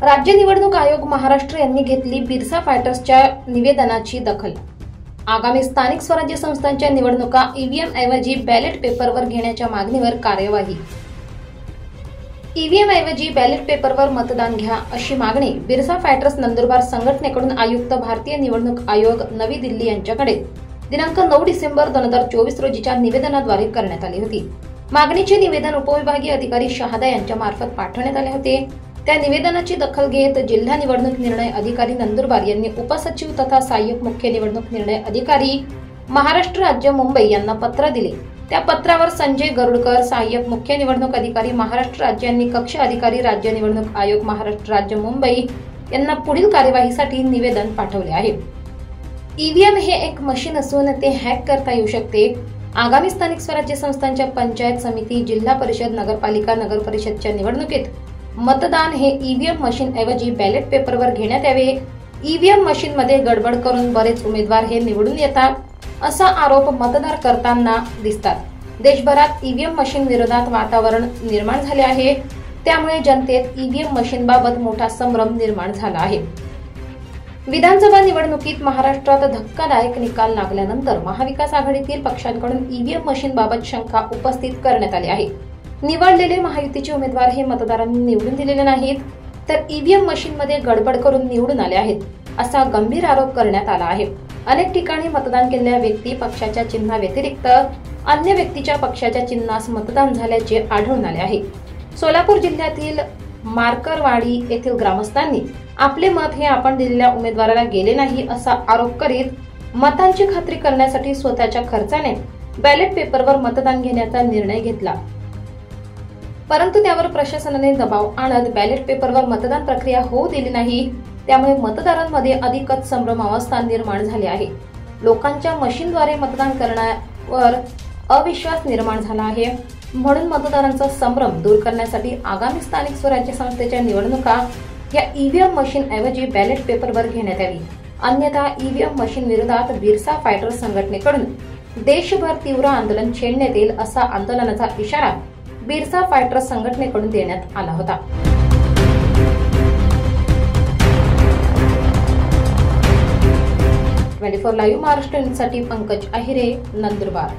राज्य निवडणूक आयोग महाराष्ट्र यांनी घेतली बिरसा फायटर्सच्या निवेदनाची दखल। आगामी स्थानिक स्वराज्य संस्थांच्या निवडणुका ईव्हीएम ऐवजी बॅलेट पेपरवर घेण्याच्या मागणीवर कार्यवाही। ईव्हीएम ऐवजी बॅलेट पेपरवर मतदान घ्या अशी मागणी बिरसा फायटर्स नंदुरबार संघटनेकडून आयुक्त भारतीय निवडणूक आयोग नवी दिल्ली यांच्याकडे दिनांक 9 डिसेंबर 2024 रोजीच्या निवेदनाद्वारे करण्यात आली होती। मागणीचे निवेदन उपविभागीय अधिकारी शहादा यांच्या मार्फत पाठवण्यात आले होते। त्या निवेदनाची दखल घेत जिल्हा निवडणूक निर्णय अधिकारी नंदुरबार यांनी उपसचिव तथा सहाय्यक मुख्य निवडणूक निर्णय अधिकारी महाराष्ट्र राज्य मुंबई यांना पत्र दिले। त्या पत्रावर संजय गरुडकर सहाय्यक मुख्य निवडणूक अधिकारी महाराष्ट्र राज्य यांनी कक्ष अधिकारी राज्य निवडणूक आयोग महाराष्ट्र राज्य मुंबई यांना पुढील कार्यवाहीसाठी निवेदन पाठवले आहे। ईव्हीएम हे एक मशीन असून ते हॅक करता येऊ शकते। आगामी स्थानिक स्वराज्य संस्थांच्या पंचायत समिती, जिल्हा परिषद, नगरपालिका, नगर परिषदच्या निवडणुकीत मतदान हे ईव्हीएम मशीन ऐवजी बॅलेट पेपरवर घेण्यात यावे। ईव्हीएम मशीन मध्ये गडबड करून बरेच उमेदवार हे निवडून येतात असा आरोप मतदार करताना दिसतात। देशभरात ईव्हीएम मशीन विरोधात वातावरण निर्माण झाले आहे, त्यामुळे जनतेत ईव्हीएम मशीन बाबत मोठा संभ्रम निर्माण झाला आहे। विधानसभा निवडणुकीत महाराष्ट्रात धक्कादायक निकाल लागल्यानंतर महाविकास आघाडीतील पक्षांकडून ईव्हीएम मशीन बाबत शंका उपस्थित करण्यात आली आहे। निवडलेले महायुतीचे उमेदवार हे मतदारांनी निवडून दिलेले नाहीत, तर ईव्हीएम मशीन मध्ये गडबड करून निवडून आले आहेत असा गंभीर आरोप करण्यात आला आहे। अनेक ठिकाणी मतदान केलेल्या व्यक्ती पक्षाच्या चिन्हाव्यतिरिक्त अन्य व्यक्तीच्या पक्षाच्या चिन्हास मतदान झाल्याचे आढळून आले आहे। सोलापूर जिल्ह्यातील मारकरवाडी येथील ग्रामस्थांनी आपले मत हे आपण दिलेल्या उमेदवाराला गेले नाही असा आरोप करीत मतांची खात्री करण्यासाठी स्वतःच्या खर्चाने बॅलेट पेपरवर मतदान घेण्याचा निर्णय घेतला, परंतु त्यावर प्रशासनाने दबाव आणत बॅलेट पेपरवर मतदान प्रक्रिया होऊ दिली नाही। त्यामुळे मतदारांमध्ये अधिकच संभ्रमावस्था निर्माण झाली आहे। लोकांच्या मशीनद्वारे मतदान करण्यावर अविश्वास निर्माण झाला आहे। म्हणून मतदारांचा संभ्रम दूर करण्यासाठी आगामी स्थानिक स्वराज्य संस्थेच्या निवडणुका या ईव्हीएम मशीन ऐवजी बॅलेट पेपरवर घेण्यात यावी, अन्यथा ईव्हीएम मशीन विरोधात बिरसा फायटर्स संघटनेकडून देशभर तीव्र आंदोलन छेडण्यात येईल असा आंदोलनाचा इशारा बिरसा फायटर्स संघटनेकडून देण्यात आला होता। 24 लाईव्ह महाराष्ट्र न्यूजसाठी पंकज अहिरे, नंदुरबार।